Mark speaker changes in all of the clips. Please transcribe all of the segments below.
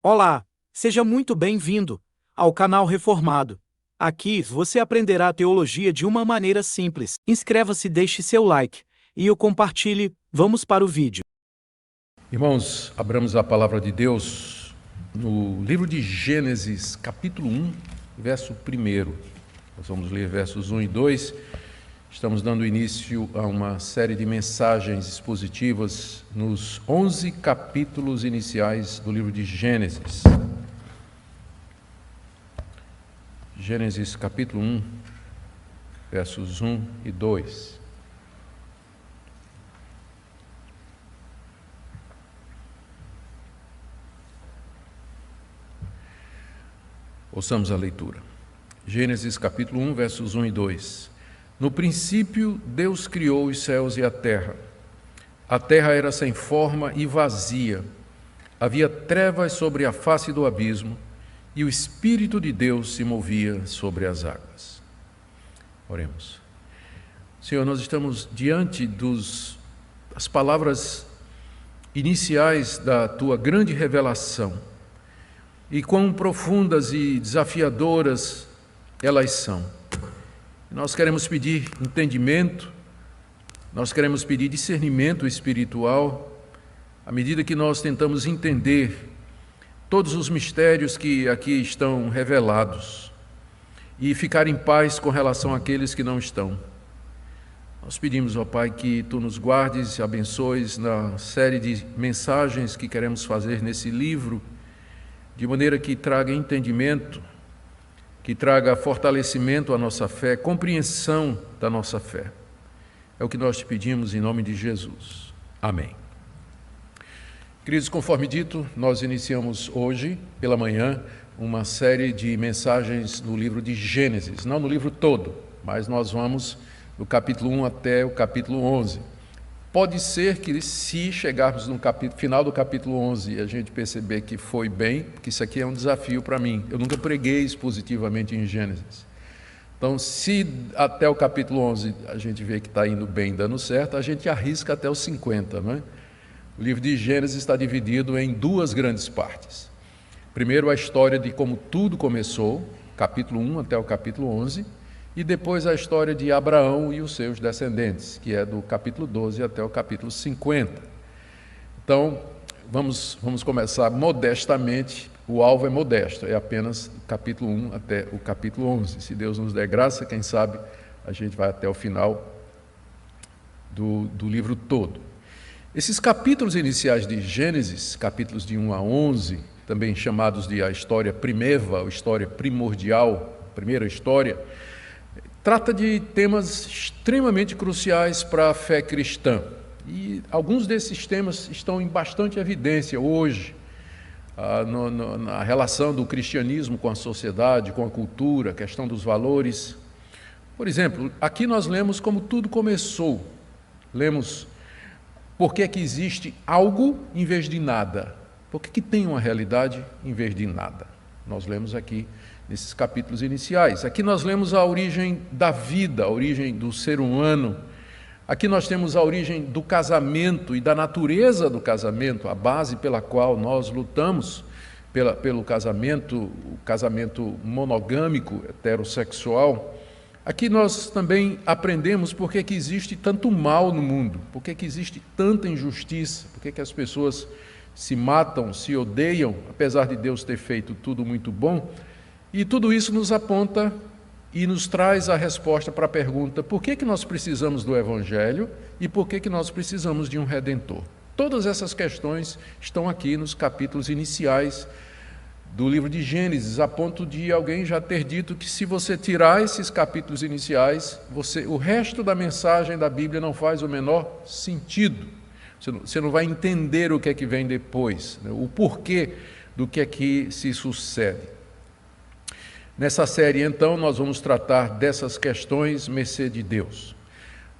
Speaker 1: Olá, seja muito bem-vindo ao canal Reformado. Aqui você aprenderá a teologia de uma maneira simples. Inscreva-se, deixe seu like e o compartilhe. Vamos para o vídeo.
Speaker 2: Irmãos, abramos a palavra de Deus no livro de Gênesis, capítulo 1, verso 1. Nós vamos ler versos 1 e 2. Estamos dando início a uma série de mensagens expositivas nos 11 capítulos iniciais do livro de Gênesis. Gênesis, capítulo 1, versos 1 e 2. Ouçamos a leitura. Gênesis capítulo 1, versos 1 e 2. No princípio, Deus criou os céus e a terra. A terra era sem forma e vazia. Havia trevas sobre a face do abismo, e o Espírito de Deus se movia sobre as águas. Oremos. Senhor, nós estamos diante das palavras iniciais da Tua grande revelação, e quão profundas e desafiadoras elas são. Nós queremos pedir entendimento, nós queremos pedir discernimento espiritual, à medida que nós tentamos entender todos os mistérios que aqui estão revelados e ficar em paz com relação àqueles que não estão. Nós pedimos, ó Pai, que Tu nos guardes e abençoes na série de mensagens que queremos fazer nesse livro, de maneira que traga entendimento, que traga fortalecimento à nossa fé, compreensão da nossa fé. É o que nós te pedimos em nome de Jesus. Amém. Queridos, conforme dito, nós iniciamos hoje, pela manhã, uma série de mensagens no livro de Gênesis. Não no livro todo, mas nós vamos do capítulo 1 até o capítulo 11. Pode ser que, se chegarmos no final do capítulo 11 e a gente perceber que foi bem, porque isso aqui é um desafio para mim. Eu nunca preguei expositivamente em Gênesis. Então, se até o capítulo 11 a gente vê que está indo bem, dando certo, a gente arrisca até os 50, não é? O livro de Gênesis está dividido em duas grandes partes. Primeiro, a história de como tudo começou, capítulo 1 até o capítulo 11, e depois a história de Abraão e os seus descendentes, que é do capítulo 12 até o capítulo 50. Então, vamos começar modestamente. O alvo é modesto, é apenas do capítulo 1 até o capítulo 11. Se Deus nos der graça, quem sabe a gente vai até o final do livro todo. Esses capítulos iniciais de Gênesis, capítulos de 1 a 11, também chamados de a história primeva, ou história primordial, primeira história, trata de temas extremamente cruciais para a fé cristã. E alguns desses temas estão em bastante evidência hoje, na relação do cristianismo com a sociedade, com a cultura, a questão dos valores. Por exemplo, aqui nós lemos como tudo começou. Lemos por que existe algo em vez de nada. Por que tem uma realidade em vez de nada? Nós lemos aqui nesses capítulos iniciais. Aqui nós lemos a origem da vida, a origem do ser humano. Aqui nós temos a origem do casamento e da natureza do casamento, a base pela qual nós lutamos pelo casamento, o casamento monogâmico, heterossexual. Aqui nós também aprendemos por que existe tanto mal no mundo, por que existe tanta injustiça, por que as pessoas se matam, se odeiam, apesar de Deus ter feito tudo muito bom. E tudo isso nos aponta e nos traz a resposta para a pergunta: por que nós precisamos do Evangelho e por que nós precisamos de um Redentor? Todas essas questões estão aqui nos capítulos iniciais do livro de Gênesis, a ponto de alguém já ter dito que se você tirar esses capítulos iniciais, o resto da mensagem da Bíblia não faz o menor sentido. Você não vai entender o que é que vem depois, né? O porquê do que é que se sucede. Nessa série, então, nós vamos tratar dessas questões, mercê de Deus.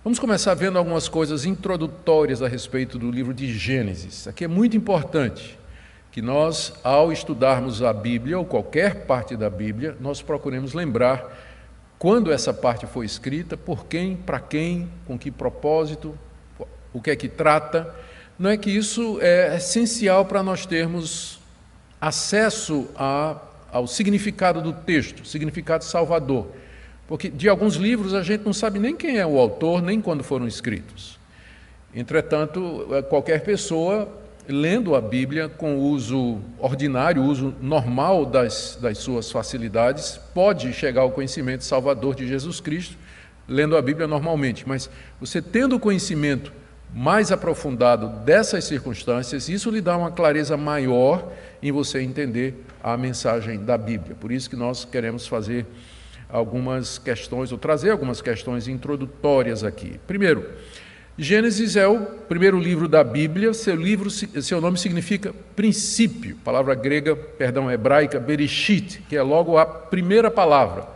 Speaker 2: Vamos começar vendo algumas coisas introdutórias a respeito do livro de Gênesis. Aqui é muito importante que nós, ao estudarmos a Bíblia, ou qualquer parte da Bíblia, nós procuremos lembrar quando essa parte foi escrita, por quem, para quem, com que propósito, o que é que trata. Não é que isso é essencial para nós termos acesso ao significado do texto, significado salvador. Porque de alguns livros a gente não sabe nem quem é o autor, nem quando foram escritos. Entretanto, qualquer pessoa, lendo a Bíblia com o uso ordinário, o uso normal das suas facilidades, pode chegar ao conhecimento salvador de Jesus Cristo, lendo a Bíblia normalmente. Mas você tendo o conhecimento mais aprofundado dessas circunstâncias, isso lhe dá uma clareza maior em você entender a mensagem da Bíblia. Por isso que nós queremos fazer algumas questões, ou trazer algumas questões introdutórias aqui. Primeiro, Gênesis é o primeiro livro da Bíblia, seu nome significa princípio, palavra grega, hebraica, bereshit, que é logo a primeira palavra.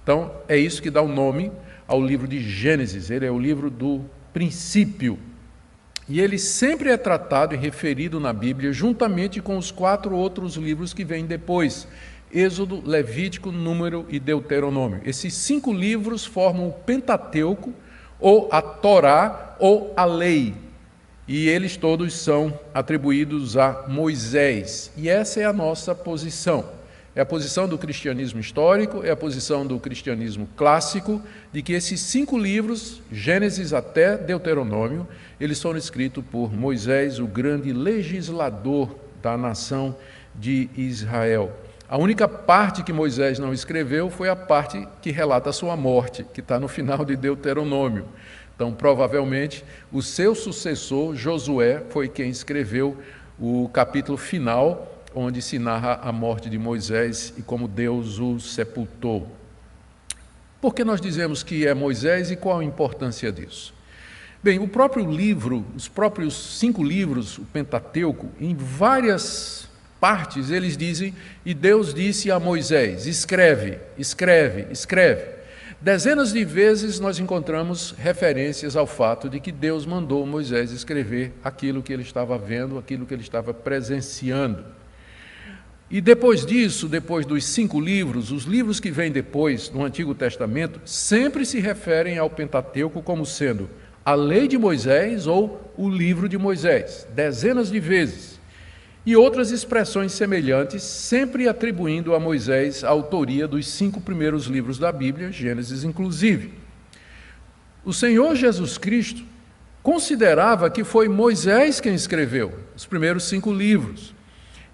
Speaker 2: Então, é isso que dá o nome ao livro de Gênesis, ele é o livro do princípio. E ele sempre é tratado e referido na Bíblia juntamente com os 4 outros livros que vêm depois, Êxodo, Levítico, Número e Deuteronômio. Esses 5 livros formam o Pentateuco, ou a Torá, ou a lei, e eles todos são atribuídos a Moisés, e essa é a nossa posição. É a posição do cristianismo histórico, é a posição do cristianismo clássico, de que esses 5 livros, Gênesis até Deuteronômio, eles foram escritos por Moisés, o grande legislador da nação de Israel. A única parte que Moisés não escreveu foi a parte que relata a sua morte, que está no final de Deuteronômio. Então, provavelmente, o seu sucessor, Josué, foi quem escreveu o capítulo final, onde se narra a morte de Moisés e como Deus o sepultou. Por que nós dizemos que é Moisés e qual a importância disso? Bem, o próprio livro, os próprios 5 livros, o Pentateuco, em várias partes, eles dizem, e Deus disse a Moisés, escreve, escreve, escreve. Dezenas de vezes nós encontramos referências ao fato de que Deus mandou Moisés escrever aquilo que ele estava vendo, aquilo que ele estava presenciando. E depois disso, depois dos 5 livros, os livros que vêm depois, no Antigo Testamento, sempre se referem ao Pentateuco como sendo a lei de Moisés ou o livro de Moisés, dezenas de vezes. E outras expressões semelhantes, sempre atribuindo a Moisés a autoria dos 5 primeiros livros da Bíblia, Gênesis inclusive. O Senhor Jesus Cristo considerava que foi Moisés quem escreveu os primeiros 5 livros.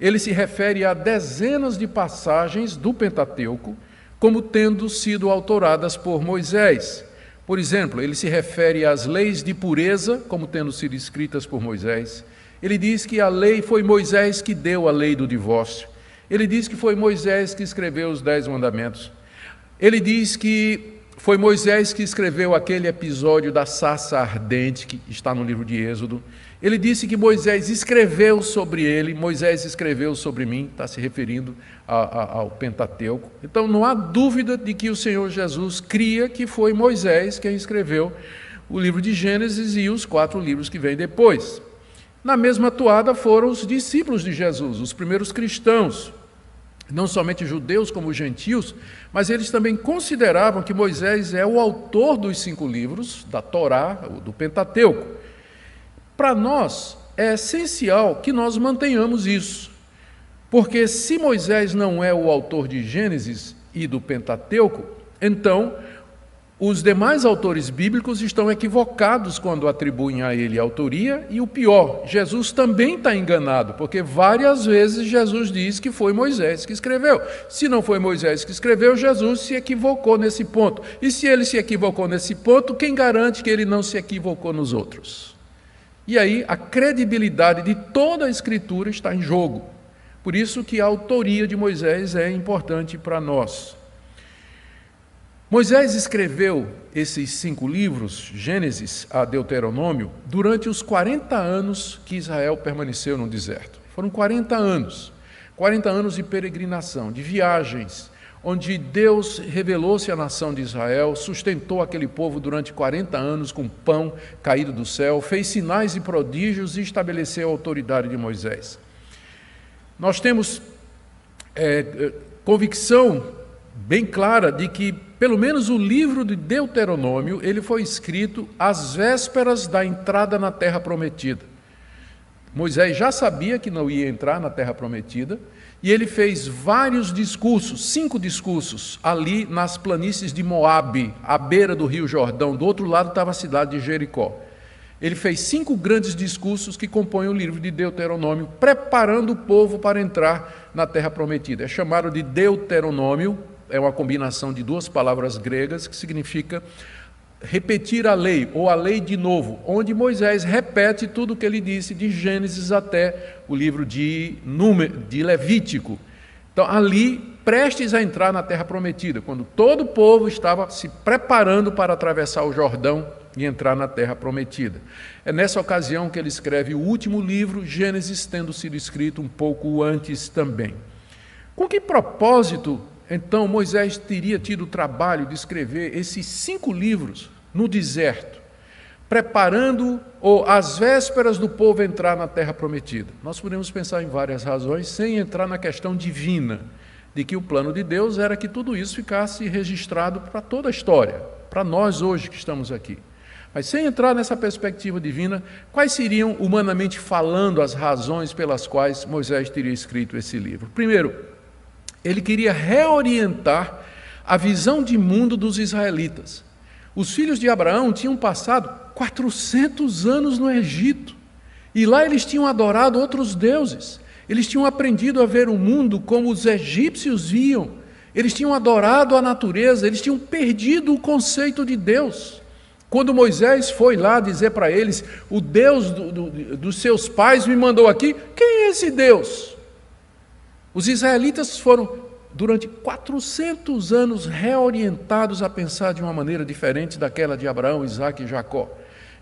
Speaker 2: Ele se refere a dezenas de passagens do Pentateuco como tendo sido autoradas por Moisés. Por exemplo, ele se refere às leis de pureza como tendo sido escritas por Moisés. Ele diz que a lei foi Moisés que deu a lei do divórcio. Ele diz que foi Moisés que escreveu os 10 mandamentos. Ele diz que foi Moisés que escreveu aquele episódio da sarça ardente que está no livro de Êxodo. Ele disse que Moisés escreveu sobre ele, Moisés escreveu sobre mim, está se referindo ao Pentateuco. Então não há dúvida de que o Senhor Jesus cria que foi Moisés quem escreveu o livro de Gênesis e os 4 livros que vêm depois. Na mesma toada foram os discípulos de Jesus, os primeiros cristãos, não somente judeus como gentios, mas eles também consideravam que Moisés é o autor dos 5 livros, da Torá, do Pentateuco. Para nós, é essencial que nós mantenhamos isso, porque se Moisés não é o autor de Gênesis e do Pentateuco, então os demais autores bíblicos estão equivocados quando atribuem a ele a autoria, e o pior, Jesus também está enganado, porque várias vezes Jesus diz que foi Moisés que escreveu. Se não foi Moisés que escreveu, Jesus se equivocou nesse ponto. E se ele se equivocou nesse ponto, quem garante que ele não se equivocou nos outros? E aí a credibilidade de toda a Escritura está em jogo. Por isso que a autoria de Moisés é importante para nós. Moisés escreveu esses 5 livros, Gênesis a Deuteronômio, durante os 40 anos que Israel permaneceu no deserto. Foram 40 anos de peregrinação, de viagens, onde Deus revelou-se à nação de Israel, sustentou aquele povo durante 40 anos com pão caído do céu, fez sinais e prodígios e estabeleceu a autoridade de Moisés. Nós temos convicção bem clara de que, pelo menos o livro de Deuteronômio, ele foi escrito às vésperas da entrada na Terra Prometida. Moisés já sabia que não ia entrar na Terra Prometida, e ele fez vários discursos, 5 discursos, ali nas planícies de Moabe, à beira do rio Jordão. Do outro lado estava a cidade de Jericó. Ele fez 5 grandes discursos que compõem o livro de Deuteronômio, preparando o povo para entrar na terra prometida. É chamado de Deuteronômio, é uma combinação de 2 palavras gregas, que significa repetir a lei, ou a lei de novo, onde Moisés repete tudo o que ele disse de Gênesis até o livro de Levítico. Então, ali, prestes a entrar na terra prometida, quando todo o povo estava se preparando para atravessar o Jordão e entrar na terra prometida. É nessa ocasião que ele escreve o último livro, Gênesis, tendo sido escrito um pouco antes também. Com que propósito, então, Moisés teria tido o trabalho de escrever esses 5 livros no deserto, preparando ou às vésperas do povo entrar na terra prometida? Nós podemos pensar em várias razões, sem entrar na questão divina, de que o plano de Deus era que tudo isso ficasse registrado para toda a história, para nós hoje que estamos aqui. Mas sem entrar nessa perspectiva divina, quais seriam, humanamente falando, as razões pelas quais Moisés teria escrito esse livro? Primeiro, ele queria reorientar a visão de mundo dos israelitas. Os filhos de Abraão tinham passado 400 anos no Egito, e lá eles tinham adorado outros deuses. Eles tinham aprendido a ver o mundo como os egípcios viam. Eles tinham adorado a natureza, eles tinham perdido o conceito de Deus. Quando Moisés foi lá dizer para eles, o Deus dos seus pais me mandou aqui, quem é esse Deus? Os israelitas foram, durante 400 anos, reorientados a pensar de uma maneira diferente daquela de Abraão, Isaque e Jacó.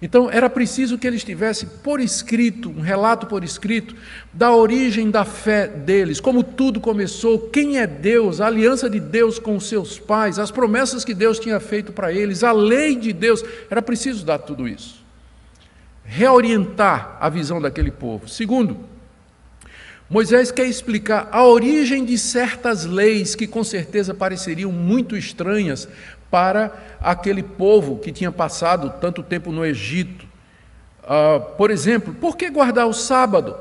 Speaker 2: Então, era preciso que eles tivessem por escrito, um relato por escrito, da origem da fé deles, como tudo começou, quem é Deus, a aliança de Deus com os seus pais, as promessas que Deus tinha feito para eles, a lei de Deus. Era preciso dar tudo isso. Reorientar a visão daquele povo. Segundo, Moisés quer explicar a origem de certas leis que com certeza pareceriam muito estranhas para aquele povo que tinha passado tanto tempo no Egito. Por exemplo, por que guardar o sábado?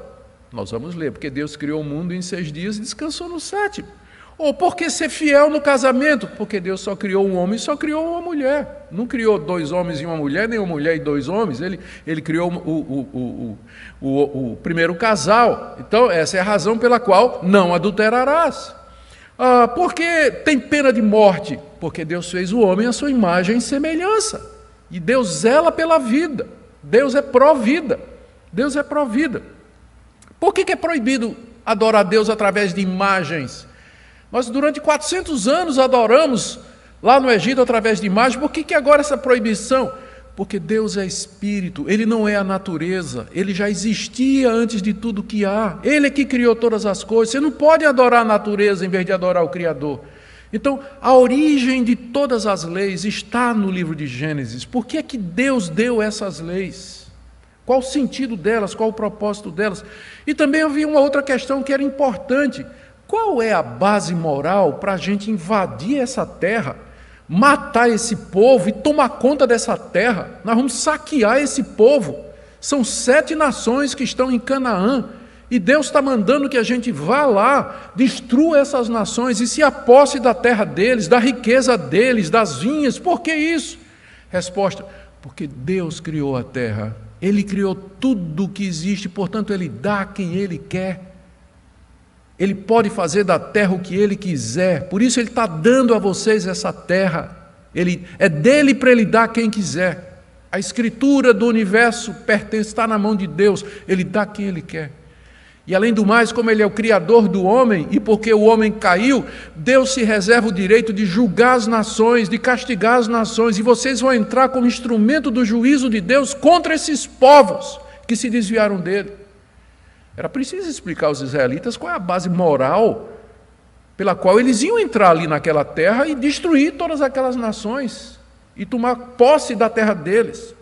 Speaker 2: Nós vamos ler, porque Deus criou o mundo em 6 dias e descansou no 7º. Ou por que ser fiel no casamento? Porque Deus só criou um homem e só criou uma mulher. Não criou 2 homens e uma mulher, nem uma mulher e 2 homens. Ele criou o primeiro casal. Então, essa é a razão pela qual não adulterarás. Por que tem pena de morte? Porque Deus fez o homem à sua imagem e semelhança. E Deus zela pela vida. Deus é pró-vida. Deus é pró-vida. Por que é proibido adorar a Deus através de imagens? Nós durante 400 anos adoramos lá no Egito através de imagens. Por que agora essa proibição? Porque Deus é espírito, Ele não é a natureza, Ele já existia antes de tudo que há, Ele é que criou todas as coisas. Você não pode adorar a natureza em vez de adorar o Criador. Então, a origem de todas as leis está no livro de Gênesis. Por que é que Deus deu essas leis? Qual o sentido delas? Qual o propósito delas? E também havia uma outra questão que era importante. Qual é a base moral para a gente invadir essa terra, matar esse povo e tomar conta dessa terra? Nós vamos saquear esse povo. São 7 nações que estão em Canaã. E Deus está mandando que a gente vá lá, destrua essas nações e se aposse da terra deles, da riqueza deles, das vinhas. Por que isso? Resposta: porque Deus criou a terra. Ele criou tudo o que existe, portanto Ele dá a quem Ele quer. Ele pode fazer da terra o que Ele quiser. Por isso Ele está dando a vocês essa terra. É dele para Ele dar a quem quiser. A escritura do universo está na mão de Deus. Ele dá a quem Ele quer. E além do mais, como Ele é o Criador do homem, e porque o homem caiu, Deus se reserva o direito de julgar as nações, de castigar as nações, e vocês vão entrar como instrumento do juízo de Deus contra esses povos que se desviaram dele. Era preciso explicar aos israelitas qual é a base moral pela qual eles iam entrar ali naquela terra e destruir todas aquelas nações e tomar posse da terra deles.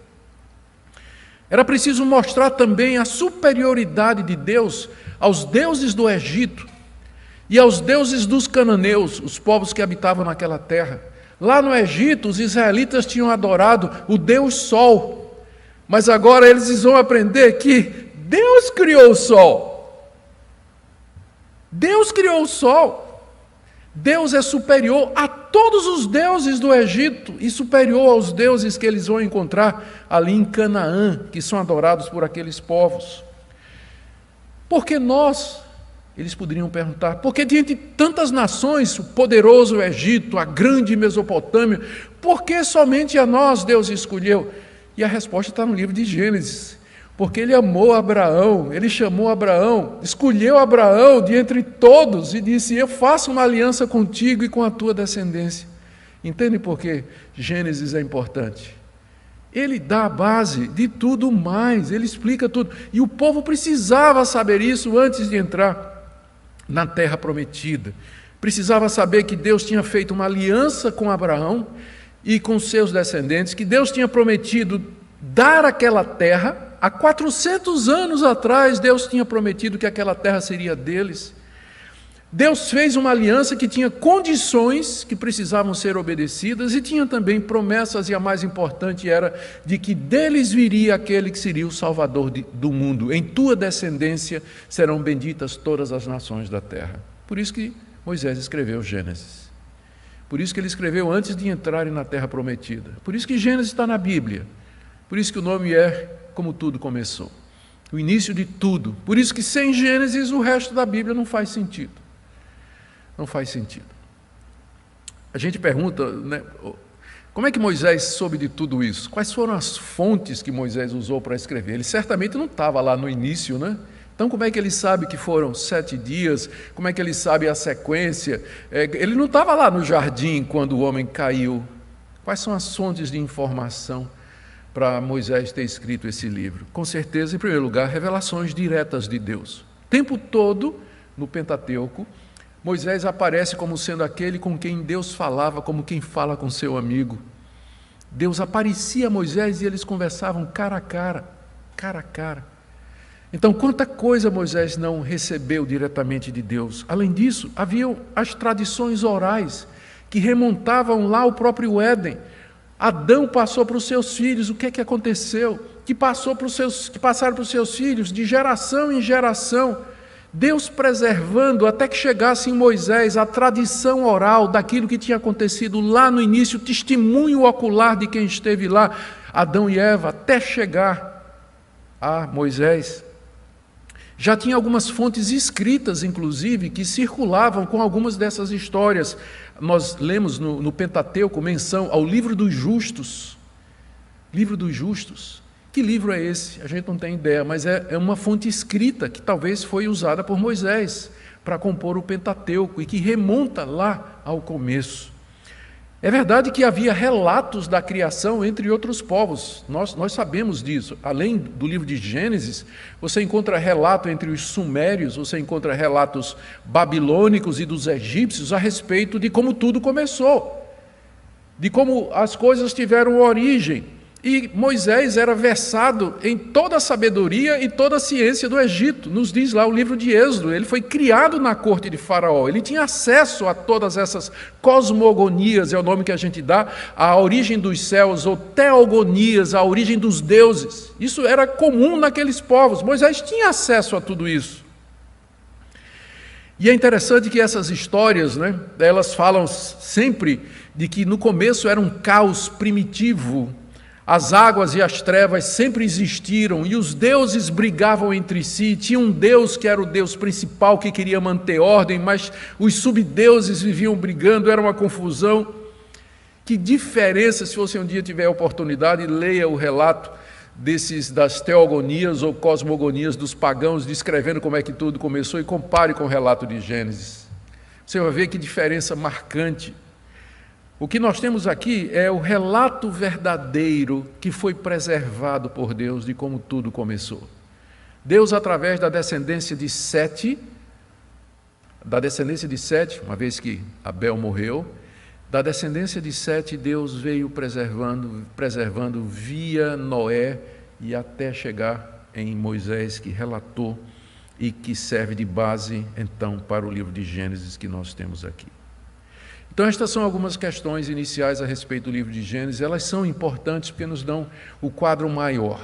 Speaker 2: Era preciso mostrar também a superioridade de Deus aos deuses do Egito e aos deuses dos cananeus, os povos que habitavam naquela terra. Lá no Egito, os israelitas tinham adorado o Deus Sol, mas agora eles vão aprender que Deus criou o Sol. Deus criou o sol. Deus é superior a todos os deuses do Egito e superior aos deuses que eles vão encontrar ali em Canaã, que são adorados por aqueles povos. Porque nós, eles poderiam perguntar, porque diante de tantas nações, o poderoso Egito, a grande Mesopotâmia, por que somente a nós Deus escolheu? E a resposta está no livro de Gênesis. Porque ele amou Abraão, ele chamou Abraão, escolheu Abraão de entre todos e disse: eu faço uma aliança contigo e com a tua descendência. Entende por que Gênesis é importante? Ele dá a base de tudo mais, ele explica tudo. E o povo precisava saber isso antes de entrar na terra prometida. Precisava saber que Deus tinha feito uma aliança com Abraão e com seus descendentes, que Deus tinha prometido dar aquela terra. Há 400 anos atrás, Deus tinha prometido que aquela terra seria deles. Deus fez uma aliança que tinha condições que precisavam ser obedecidas e tinha também promessas, e a mais importante era de que deles viria aquele que seria o Salvador do mundo. Em tua descendência serão benditas todas as nações da terra. Por isso que Moisés escreveu Gênesis. Por isso que ele escreveu antes de entrarem na terra prometida. Por isso que Gênesis está na Bíblia. Por isso que o nome é Como Tudo Começou, o início de tudo. Por isso que sem Gênesis o resto da Bíblia não faz sentido. Não faz sentido. A gente pergunta, né, como é que Moisés soube de tudo isso? Quais foram as fontes que Moisés usou para escrever? Ele certamente não estava lá no início, né? Então como é que ele sabe que foram 7 dias? Como é que ele sabe a sequência? Ele não estava lá no jardim quando o homem caiu. Quais são as fontes de informação para Moisés ter escrito esse livro? Com certeza, em primeiro lugar, revelações diretas de Deus. O tempo todo, no Pentateuco, Moisés aparece como sendo aquele com quem Deus falava, como quem fala com seu amigo. Deus aparecia a Moisés e eles conversavam cara a cara, cara a cara. Então, quanta coisa Moisés não recebeu diretamente de Deus. Além disso, haviam as tradições orais que remontavam lá ao próprio Éden. Adão passou para os seus filhos, o que é que aconteceu? Que passaram para os seus filhos de geração em geração, Deus preservando até que chegasse em Moisés a tradição oral daquilo que tinha acontecido lá no início, o testemunho ocular de quem esteve lá, Adão e Eva, até chegar a Moisés. Já tinha algumas fontes escritas, inclusive, que circulavam com algumas dessas histórias. Nós lemos no Pentateuco menção ao livro dos justos. Livro dos justos. Que livro é esse? A gente não tem ideia, mas é uma fonte escrita que talvez foi usada por Moisés para compor o Pentateuco e que remonta lá ao começo. É verdade que havia relatos da criação entre outros povos, nós sabemos disso. Além do livro de Gênesis, você encontra relato entre os sumérios, você encontra relatos babilônicos e dos egípcios a respeito de como tudo começou, de como as coisas tiveram origem. E Moisés era versado em toda a sabedoria e toda a ciência do Egito, nos diz lá o livro de Êxodo. Ele foi criado na corte de Faraó, ele tinha acesso a todas essas cosmogonias, é o nome que a gente dá, a origem dos céus, ou teogonias, a origem dos deuses. Isso era comum naqueles povos, Moisés tinha acesso a tudo isso. E é interessante que essas histórias, né, elas falam sempre de que no começo era um caos primitivo. As águas e as trevas sempre existiram e os deuses brigavam entre si. Tinha um deus que era o deus principal que queria manter ordem, mas os subdeuses viviam brigando, era uma confusão. Que diferença, se você um dia tiver a oportunidade, leia o relato das teogonias ou cosmogonias dos pagãos, descrevendo como é que tudo começou, e compare com o relato de Gênesis. Você vai ver que diferença marcante. O que nós temos aqui é o relato verdadeiro que foi preservado por Deus de como tudo começou. Deus, através da descendência de Sete, uma vez que Abel morreu, da descendência de Sete, Deus veio preservando via Noé e até chegar em Moisés, que relatou e que serve de base, então, para o livro de Gênesis que nós temos aqui. Então, estas são algumas questões iniciais a respeito do livro de Gênesis. Elas são importantes porque nos dão o quadro maior.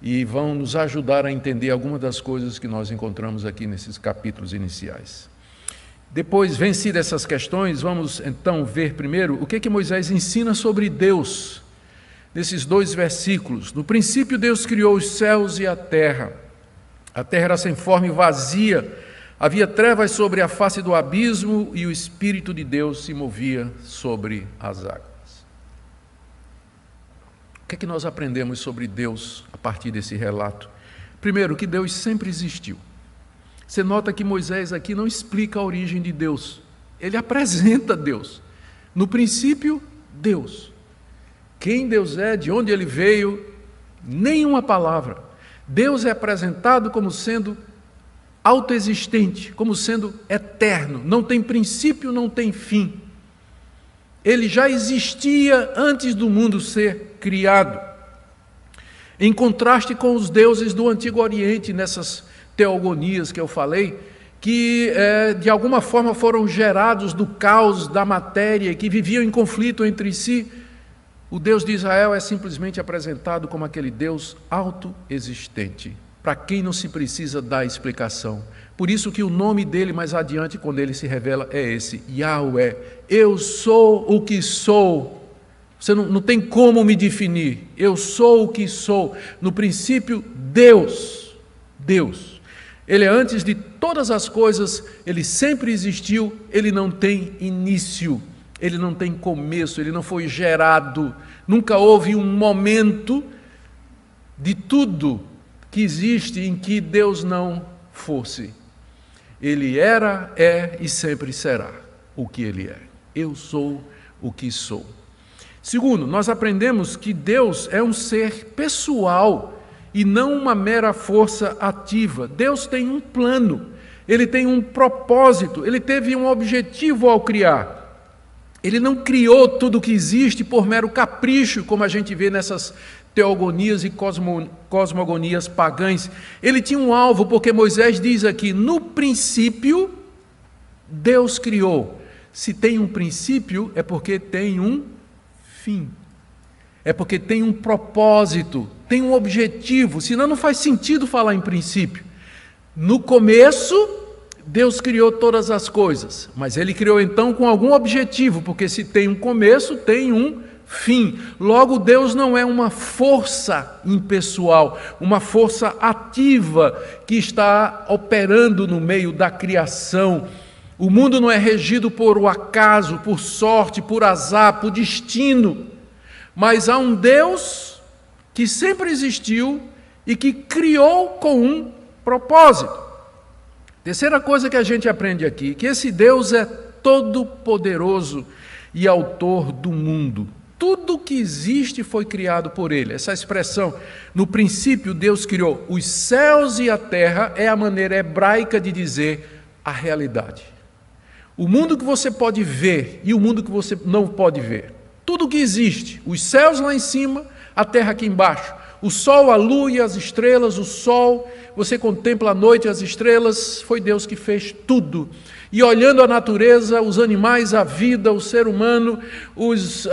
Speaker 2: e vão nos ajudar a entender algumas das coisas que nós encontramos aqui nesses capítulos iniciais. Depois, vencidas essas questões, vamos então ver primeiro o que Moisés ensina sobre Deus, nesses 2 versículos. No princípio, Deus criou os céus e a terra. A terra era sem forma e vazia, havia trevas sobre a face do abismo e o Espírito de Deus se movia sobre as águas. O que nós aprendemos sobre Deus a partir desse relato? Primeiro, que Deus sempre existiu. Você nota que Moisés aqui não explica a origem de Deus, ele apresenta Deus. No princípio, Deus. Quem Deus é, de onde ele veio, nenhuma palavra. Deus é apresentado como sendo autoexistente, como sendo eterno, não tem princípio, não tem fim. Ele já existia antes do mundo ser criado. Em contraste com os deuses do Antigo Oriente, nessas teogonias que eu falei, que de alguma forma foram gerados do caos da matéria, que viviam em conflito entre si, o Deus de Israel é simplesmente apresentado como aquele Deus autoexistente, para quem não se precisa dar explicação. Por isso que o nome dele mais adiante, quando ele se revela, é esse, Yahweh. Eu sou o que sou. Você não tem como me definir. Eu sou o que sou. No princípio, Deus. Deus. Ele é antes de todas as coisas, ele sempre existiu, ele não tem início, ele não tem começo, ele não foi gerado. Nunca houve um momento de tudo que existe em que Deus não fosse. Ele era, é e sempre será o que ele é. Eu sou o que sou. Segundo, nós aprendemos que Deus é um ser pessoal e não uma mera força ativa. Deus tem um plano, ele tem um propósito, ele teve um objetivo ao criar. Ele não criou tudo o que existe por mero capricho, como a gente vê nessas teogonias e cosmogonias pagãs. Ele tinha um alvo, porque Moisés diz aqui, no princípio, Deus criou. Se tem um princípio, é porque tem um fim. É porque tem um propósito, tem um objetivo, senão não faz sentido falar em princípio. No começo, Deus criou todas as coisas, mas ele criou então com algum objetivo, porque se tem um começo, tem um fim. Logo, Deus não é uma força impessoal, uma força ativa que está operando no meio da criação. O mundo não é regido por o acaso, por sorte, por azar, por destino, mas há um Deus que sempre existiu e que criou com um propósito. Terceira coisa que a gente aprende aqui, que esse Deus é todo-poderoso e autor do mundo. Tudo que existe foi criado por ele. Essa expressão, no princípio Deus criou os céus e a terra, é a maneira hebraica de dizer a realidade. O mundo que você pode ver e o mundo que você não pode ver. Tudo que existe, os céus lá em cima, a terra aqui embaixo. O sol, a lua e as estrelas, o sol, você contempla a noite e as estrelas, foi Deus que fez tudo. E olhando a natureza, os animais, a vida, o ser humano, os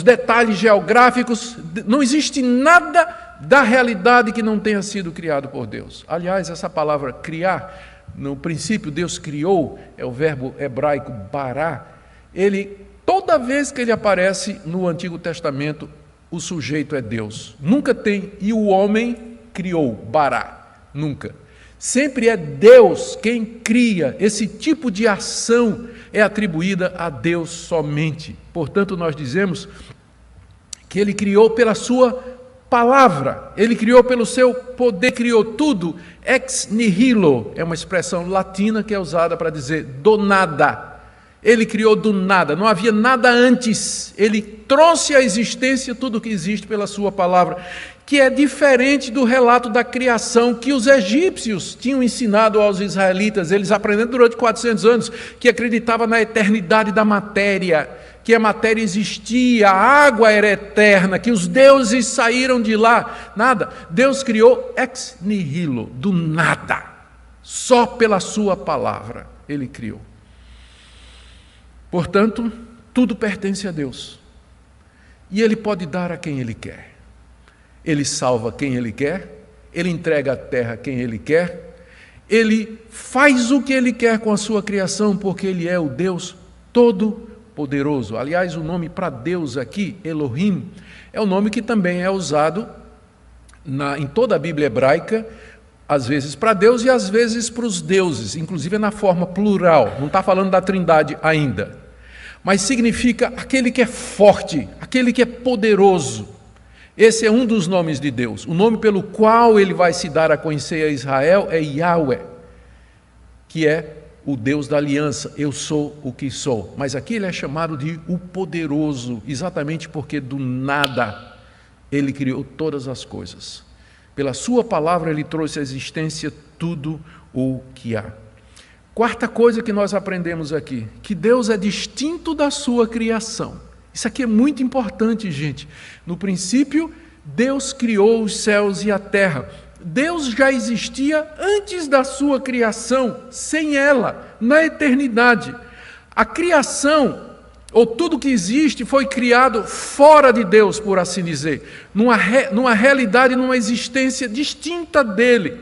Speaker 2: detalhes geográficos, não existe nada da realidade que não tenha sido criado por Deus. Aliás, essa palavra criar, no princípio Deus criou, é o verbo hebraico bará, toda vez que ele aparece no Antigo Testamento, o sujeito é Deus. Nunca tem, e o homem criou, bará, nunca. Sempre é Deus quem cria. Esse tipo de ação é atribuída a Deus somente. Portanto, nós dizemos que ele criou pela sua palavra, ele criou pelo seu poder, criou tudo, ex nihilo, é uma expressão latina que é usada para dizer do nada. Ele criou do nada, não havia nada antes. Ele trouxe à existência tudo o que existe pela sua palavra, que é diferente do relato da criação que os egípcios tinham ensinado aos israelitas. Eles aprenderam durante 400 anos que acreditava na eternidade da matéria, que a matéria existia, a água era eterna, que os deuses saíram de lá. Nada. Deus criou ex nihilo, do nada. Só pela sua palavra ele criou. Portanto, tudo pertence a Deus. E ele pode dar a quem ele quer. Ele salva quem Ele quer, Ele entrega a terra a quem Ele quer, Ele faz o que Ele quer com a sua criação, porque Ele é o Deus Todo-Poderoso. Aliás, o nome para Deus aqui, Elohim, é o nome que também é usado em toda a Bíblia hebraica, às vezes para Deus e às vezes para os deuses, inclusive na forma plural, não está falando da Trindade ainda, mas significa aquele que é forte, aquele que é poderoso. Esse é um dos nomes de Deus. O nome pelo qual Ele vai se dar a conhecer a Israel é Yahweh, que é o Deus da aliança, eu sou o que sou. Mas aqui Ele é chamado de o poderoso, exatamente porque do nada Ele criou todas as coisas. Pela sua palavra Ele trouxe à existência tudo o que há. Quarta coisa que nós aprendemos aqui, que Deus é distinto da sua criação. Isso aqui é muito importante, gente. No princípio, Deus criou os céus e a terra. Deus já existia antes da sua criação, sem ela, na eternidade. A criação, ou tudo que existe, foi criado fora de Deus, por assim dizer, numa realidade, numa existência distinta dele.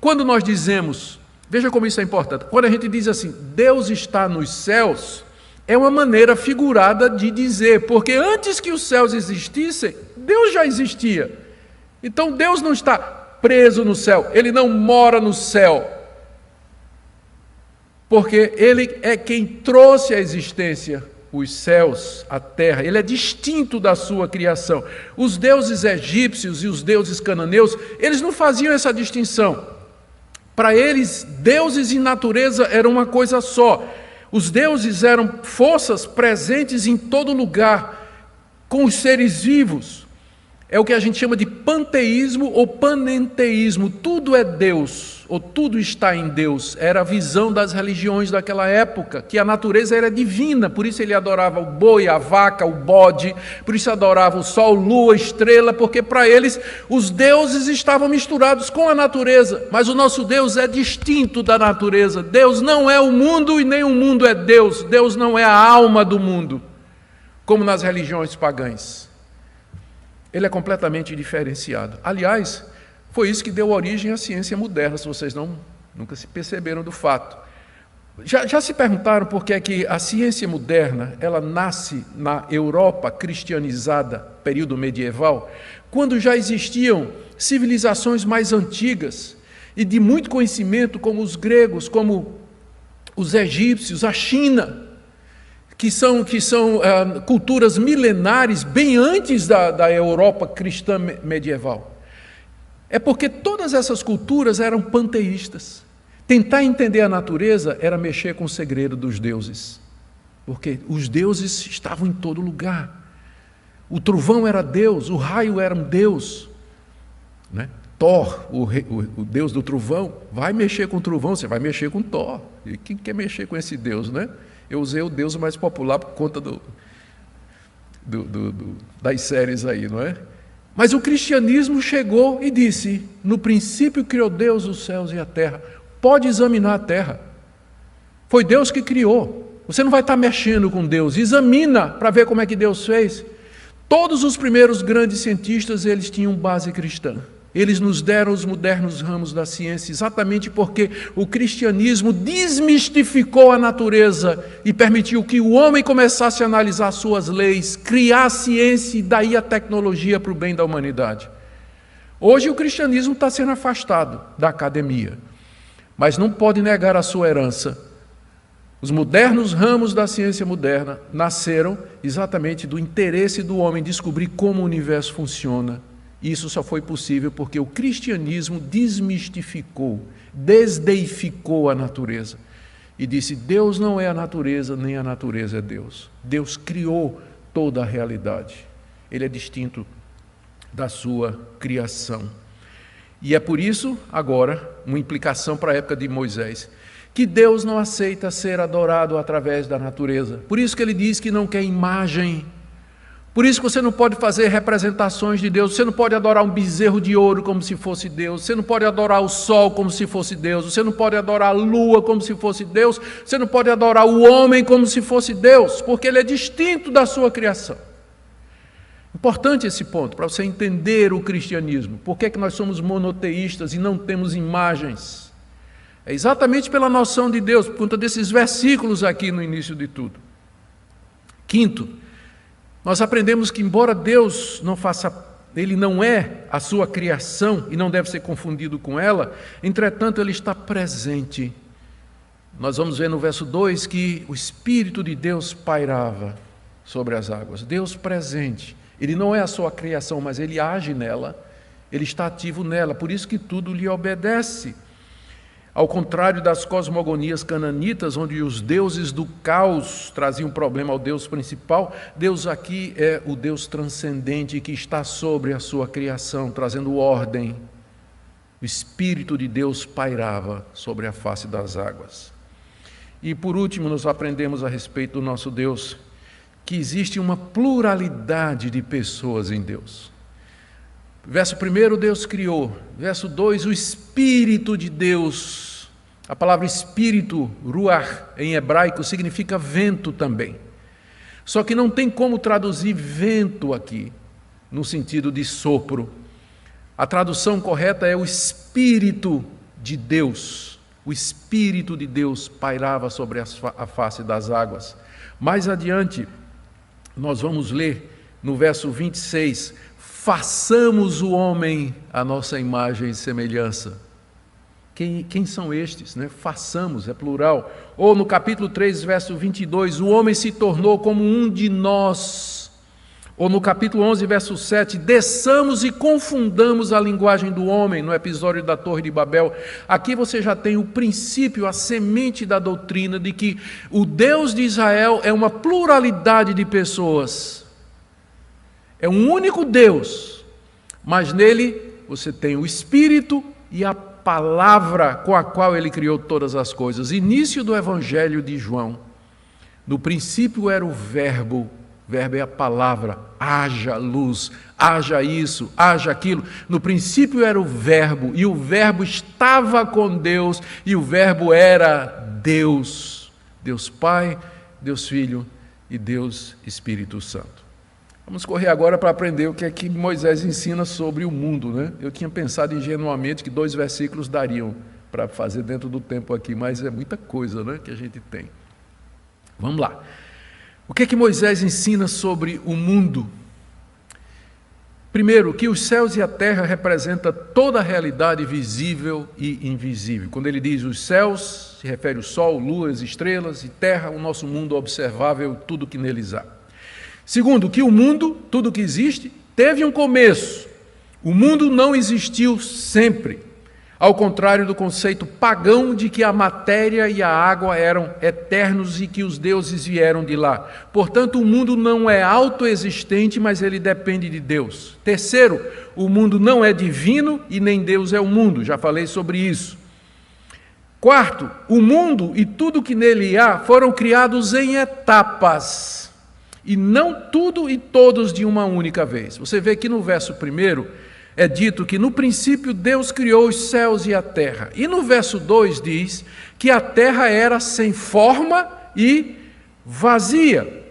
Speaker 2: Quando nós dizemos, veja como isso é importante, quando a gente diz assim, Deus está nos céus, é uma maneira figurada de dizer, porque antes que os céus existissem, Deus já existia. Então Deus não está preso no céu, Ele não mora no céu, porque Ele é quem trouxe à existência os céus, a terra. Ele é distinto da sua criação. Os deuses egípcios e os deuses cananeus, eles não faziam essa distinção. Para eles, deuses e natureza eram uma coisa só. Os deuses eram forças presentes em todo lugar, com os seres vivos. É o que a gente chama de panteísmo ou panenteísmo. Tudo é Deus, ou tudo está em Deus. Era a visão das religiões daquela época, que a natureza era divina, por isso ele adorava o boi, a vaca, o bode, por isso adorava o sol, lua, estrela, porque para eles os deuses estavam misturados com a natureza, mas o nosso Deus é distinto da natureza. Deus não é o mundo e nem o mundo é Deus. Deus não é a alma do mundo, como nas religiões pagãs. Ele é completamente diferenciado. Aliás, foi isso que deu origem à ciência moderna, se vocês nunca se perceberam do fato. Já se perguntaram por que é que a ciência moderna ela nasce na Europa cristianizada, período medieval, quando já existiam civilizações mais antigas e de muito conhecimento, como os gregos, como os egípcios, a China, que são culturas milenares, bem antes da Europa cristã medieval. É porque todas essas culturas eram panteístas. Tentar entender a natureza era mexer com o segredo dos deuses, porque os deuses estavam em todo lugar. O trovão era Deus, o raio era um Deus, né? Thor, o Deus do trovão, vai mexer com o trovão, você vai mexer com Thor. E quem quer mexer com esse Deus, né? Eu usei o Deus mais popular por conta das séries aí, não é? Mas o cristianismo chegou e disse, no princípio criou Deus os céus e a terra. Pode examinar a terra. Foi Deus que criou. Você não vai estar mexendo com Deus. Examina para ver como é que Deus fez. Todos os primeiros grandes cientistas, eles tinham base cristã. Eles nos deram os modernos ramos da ciência exatamente porque o cristianismo desmistificou a natureza e permitiu que o homem começasse a analisar suas leis, criar a ciência e daí a tecnologia para o bem da humanidade. Hoje o cristianismo está sendo afastado da academia, mas não pode negar a sua herança. Os modernos ramos da ciência moderna nasceram exatamente do interesse do homem descobrir como o universo funciona. Isso só foi possível porque o cristianismo desmistificou, desdeificou a natureza e disse, Deus não é a natureza, nem a natureza é Deus. Deus criou toda a realidade. Ele é distinto da sua criação. E é por isso, agora, uma implicação para a época de Moisés, que Deus não aceita ser adorado através da natureza. Por isso que ele diz que não quer imagem. Por isso que você não pode fazer representações de Deus, você não pode adorar um bezerro de ouro como se fosse Deus, você não pode adorar o sol como se fosse Deus, você não pode adorar a lua como se fosse Deus, você não pode adorar o homem como se fosse Deus, porque ele é distinto da sua criação. Importante esse ponto, para você entender o cristianismo. Por que é que nós somos monoteístas e não temos imagens? É exatamente pela noção de Deus, por conta desses versículos aqui no início de tudo. Quinto, nós aprendemos que embora Deus Ele não é a sua criação e não deve ser confundido com ela, entretanto Ele está presente. Nós vamos ver no verso 2 que o Espírito de Deus pairava sobre as águas. Deus presente. Ele não é a sua criação, mas Ele age nela, Ele está ativo nela, por isso que tudo lhe obedece. Ao contrário das cosmogonias cananitas, onde os deuses do caos traziam problema ao Deus principal, Deus aqui é o Deus transcendente que está sobre a sua criação, trazendo ordem. O Espírito de Deus pairava sobre a face das águas. E por último, nós aprendemos a respeito do nosso Deus, que existe uma pluralidade de pessoas em Deus. Verso 1, Deus criou. Verso 2, o Espírito de Deus. A palavra Espírito, ruach, em hebraico, significa vento também. Só que não tem como traduzir vento aqui, no sentido de sopro. A tradução correta é o Espírito de Deus. O Espírito de Deus pairava sobre a face das águas. Mais adiante, nós vamos ler no verso 26, façamos o homem à nossa imagem e semelhança. Quem são estes? Né? Façamos, é plural. Ou no capítulo 3, verso 22, o homem se tornou como um de nós. Ou no capítulo 11, verso 7, desçamos e confundamos a linguagem do homem, no episódio da Torre de Babel. Aqui você já tem o princípio, a semente da doutrina de que o Deus de Israel é uma pluralidade de pessoas. É um único Deus, mas nele você tem o Espírito e a palavra com a qual ele criou todas as coisas. Início do Evangelho de João. No princípio era o Verbo é a palavra, haja luz, haja isso, haja aquilo. No princípio era o Verbo, e o Verbo estava com Deus, e o Verbo era Deus. Deus Pai, Deus Filho e Deus Espírito Santo. Vamos correr agora para aprender o que é que Moisés ensina sobre o mundo, né? Eu tinha pensado ingenuamente que 2 versículos dariam para fazer dentro do tempo aqui, mas é muita coisa, né, que a gente tem. Vamos lá. O que é que Moisés ensina sobre o mundo? Primeiro, que os céus e a terra representam toda a realidade visível e invisível. Quando ele diz os céus, se refere ao sol, luas, estrelas, e terra, o nosso mundo observável, tudo que neles há. Segundo, que o mundo, tudo que existe, teve um começo. O mundo não existiu sempre. Ao contrário do conceito pagão de que a matéria e a água eram eternos e que os deuses vieram de lá. Portanto, o mundo não é autoexistente, mas ele depende de Deus. Terceiro, o mundo não é divino e nem Deus é o mundo. Já falei sobre isso. Quarto, o mundo e tudo que nele há foram criados em etapas. E não tudo e todos de uma única vez. Você vê que no verso 1, é dito que no princípio Deus criou os céus e a terra. E no verso 2 diz que a terra era sem forma e vazia.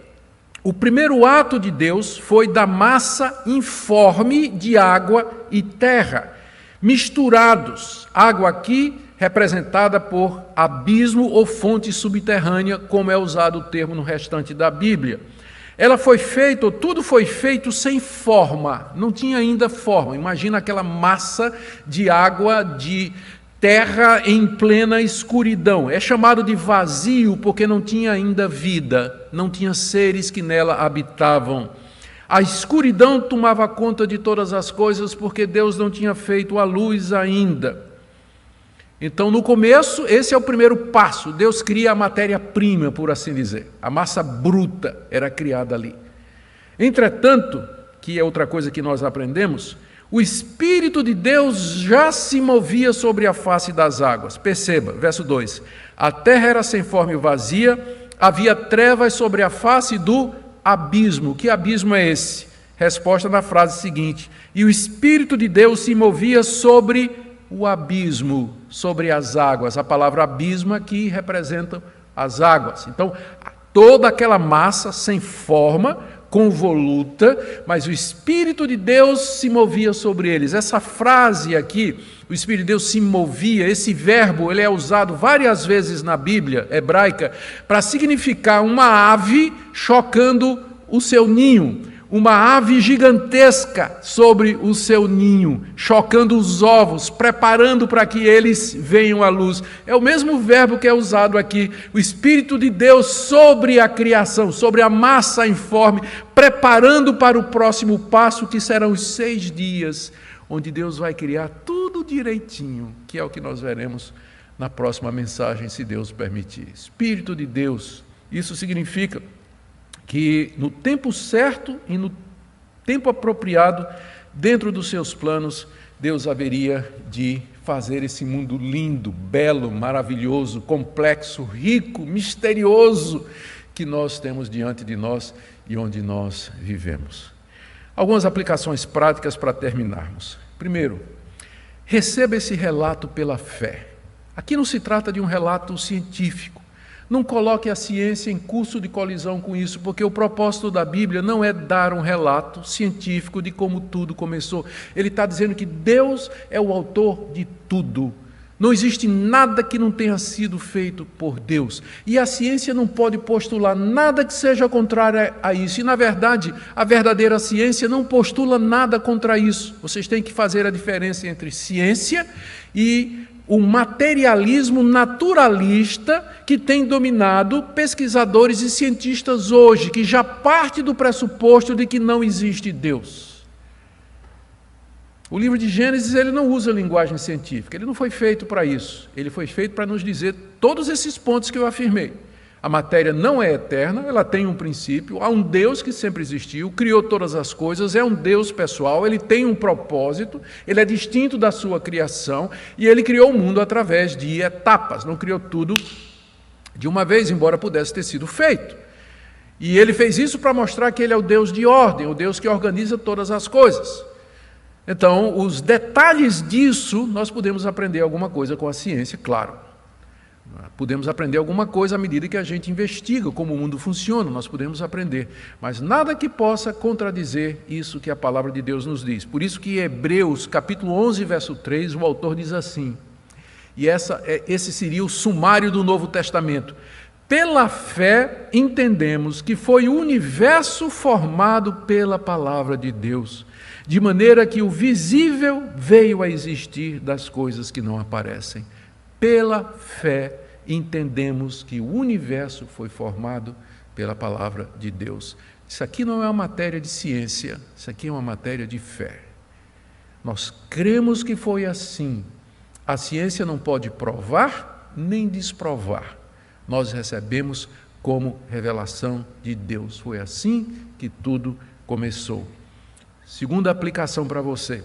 Speaker 2: O primeiro ato de Deus foi da massa informe de água e terra, misturados. Água aqui representada por abismo ou fonte subterrânea, como é usado o termo no restante da Bíblia. Ela foi feita, ou tudo foi feito sem forma, não tinha ainda forma. Imagina aquela massa de água, de terra em plena escuridão. É chamado de vazio porque não tinha ainda vida, não tinha seres que nela habitavam. A escuridão tomava conta de todas as coisas porque Deus não tinha feito a luz ainda. Então, no começo, esse é o primeiro passo. Deus cria a matéria-prima, por assim dizer. A massa bruta era criada ali. Entretanto, que é outra coisa que nós aprendemos, o Espírito de Deus já se movia sobre a face das águas. Perceba, verso 2. A terra era sem forma e vazia, havia trevas sobre a face do abismo. Que abismo é esse? Resposta na frase seguinte. E o Espírito de Deus se movia sobre o abismo, sobre as águas. A palavra abismo aqui representa as águas. Então, toda aquela massa sem forma, convoluta, mas o Espírito de Deus se movia sobre eles. Essa frase aqui, o Espírito de Deus se movia, esse verbo ele é usado várias vezes na Bíblia hebraica para significar uma ave chocando o seu ninho. Uma ave gigantesca sobre o seu ninho, chocando os ovos, preparando para que eles venham à luz. É o mesmo verbo que é usado aqui, o Espírito de Deus sobre a criação, sobre a massa informe, preparando para o próximo passo, que serão os 6 dias, onde Deus vai criar tudo direitinho, que é o que nós veremos na próxima mensagem, se Deus permitir. Espírito de Deus, isso significa que no tempo certo e no tempo apropriado, dentro dos seus planos, Deus haveria de fazer esse mundo lindo, belo, maravilhoso, complexo, rico, misterioso, que nós temos diante de nós e onde nós vivemos. Algumas aplicações práticas para terminarmos. Primeiro, receba esse relato pela fé. Aqui não se trata de um relato científico. Não coloque a ciência em curso de colisão com isso, porque o propósito da Bíblia não é dar um relato científico de como tudo começou. Ele está dizendo que Deus é o autor de tudo. Não existe nada que não tenha sido feito por Deus. E a ciência não pode postular nada que seja contrário a isso. E, na verdade, a verdadeira ciência não postula nada contra isso. Vocês têm que fazer a diferença entre ciência e o materialismo naturalista que tem dominado pesquisadores e cientistas hoje, que já parte do pressuposto de que não existe Deus. O livro de Gênesis ele não usa linguagem científica, ele não foi feito para isso. Ele foi feito para nos dizer todos esses pontos que eu afirmei. A matéria não é eterna, ela tem um princípio, há um Deus que sempre existiu, criou todas as coisas, é um Deus pessoal, ele tem um propósito, ele é distinto da sua criação e ele criou o mundo através de etapas, não criou tudo de uma vez, embora pudesse ter sido feito. E ele fez isso para mostrar que ele é o Deus de ordem, o Deus que organiza todas as coisas. Então, os detalhes disso, nós podemos aprender alguma coisa com a ciência, claro. Podemos aprender alguma coisa à medida que a gente investiga como o mundo funciona, nós podemos aprender. Mas nada que possa contradizer isso que a palavra de Deus nos diz. Por isso que em Hebreus, capítulo 11, verso 3, o autor diz assim, e esse seria o sumário do Novo Testamento. Pela fé entendemos que foi o universo formado pela palavra de Deus, de maneira que o visível veio a existir das coisas que não aparecem. Pela fé, entendemos que o universo foi formado pela palavra de Deus. Isso aqui não é uma matéria de ciência, isso aqui é uma matéria de fé. Nós cremos que foi assim. A ciência não pode provar nem desprovar. Nós recebemos como revelação de Deus. Foi assim que tudo começou. Segunda aplicação para você.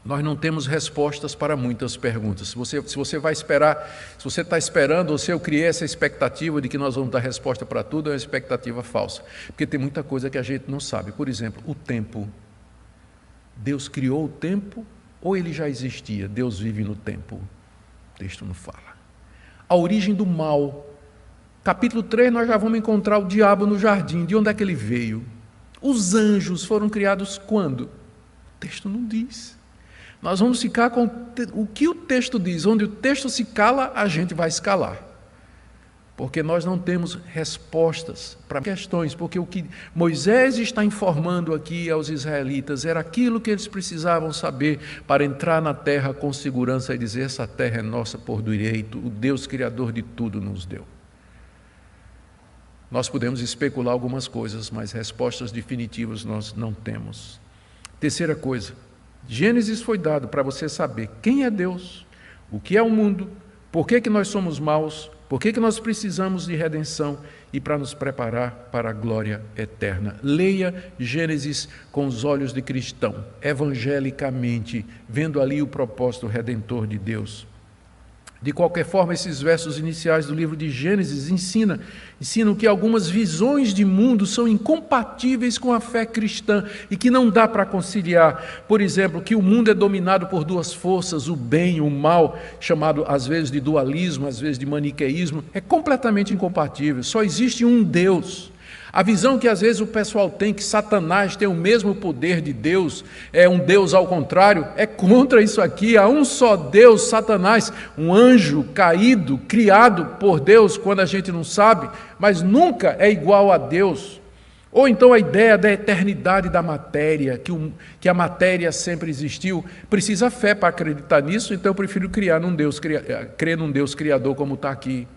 Speaker 2: Nós não temos respostas para muitas perguntas. Se você está esperando, ou se eu criei essa expectativa de que nós vamos dar resposta para tudo, é uma expectativa falsa. Porque tem muita coisa que a gente não sabe. Por exemplo, o tempo. Deus criou o tempo ou ele já existia? Deus vive no tempo. O texto não fala. A origem do mal. Capítulo 3, nós já vamos encontrar o diabo no jardim. De onde é que ele veio? Os anjos foram criados quando? O texto não diz. Nós vamos ficar com o que o texto diz. Onde o texto se cala, a gente vai escalar. Porque nós não temos respostas para questões. Porque o que Moisés está informando aqui aos israelitas era aquilo que eles precisavam saber para entrar na terra com segurança e dizer: essa terra é nossa por direito, o Deus Criador de tudo nos deu. Nós podemos especular algumas coisas, mas respostas definitivas nós não temos. Terceira coisa. Gênesis foi dado para você saber quem é Deus, o que é o mundo, por que nós somos maus, por que nós precisamos de redenção e para nos preparar para a glória eterna. Leia Gênesis com os olhos de cristão, evangelicamente, vendo ali o propósito redentor de Deus. De qualquer forma, esses versos iniciais do livro de Gênesis ensinam que algumas visões de mundo são incompatíveis com a fé cristã e que não dá para conciliar. Por exemplo, que o mundo é dominado por duas forças, o bem e o mal, chamado às vezes de dualismo, às vezes de maniqueísmo, é completamente incompatível. Só existe um Deus. A visão que às vezes o pessoal tem, que Satanás tem o mesmo poder de Deus, é um Deus ao contrário, é contra isso aqui. Há um só Deus, Satanás, um anjo caído, criado por Deus quando a gente não sabe, mas nunca é igual a Deus. Ou então a ideia da eternidade da matéria, que a matéria sempre existiu. Precisa fé para acreditar nisso, então eu prefiro crer num Deus criador como está aqui.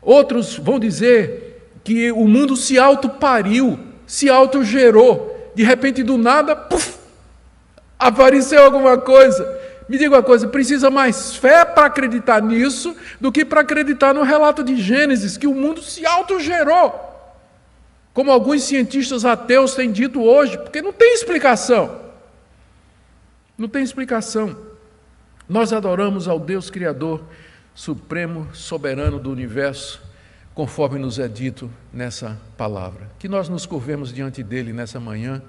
Speaker 2: Outros vão dizer que o mundo se autopariu, se autogerou. De repente, do nada, puf, apareceu alguma coisa. Me diga uma coisa, precisa mais fé para acreditar nisso do que para acreditar no relato de Gênesis, que o mundo se autogerou. Como alguns cientistas ateus têm dito hoje, porque não tem explicação. Não tem explicação. Nós adoramos ao Deus Criador, Supremo, Soberano do Universo, conforme nos é dito nessa palavra. Que nós nos curvemos diante dele nessa manhã,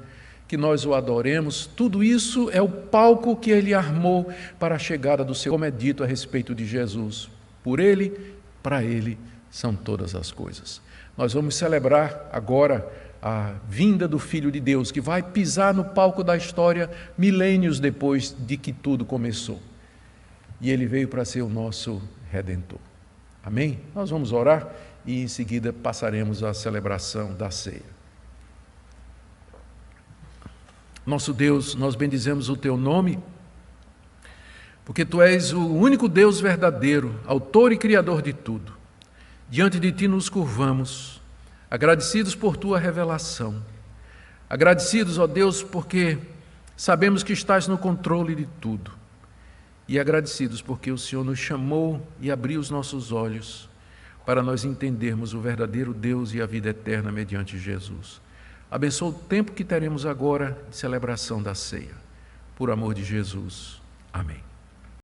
Speaker 2: que nós o adoremos. Tudo isso é o palco que ele armou para a chegada do seu, como é dito a respeito de Jesus. Por ele, para ele, são todas as coisas. Nós vamos celebrar agora a vinda do Filho de Deus, que vai pisar no palco da história milênios depois de que tudo começou. E ele veio para ser o nosso Redentor. Amém? Nós vamos orar e em seguida passaremos à celebração da ceia. Nosso Deus, nós bendizemos o teu nome, porque tu és o único Deus verdadeiro, autor e criador de tudo. Diante de ti nos curvamos, agradecidos por tua revelação, agradecidos, ó Deus, porque sabemos que estás no controle de tudo, e agradecidos porque o Senhor nos chamou e abriu os nossos olhos para nós entendermos o verdadeiro Deus e a vida eterna mediante Jesus. Abençoa o tempo que teremos agora de celebração da ceia. Por amor de Jesus. Amém.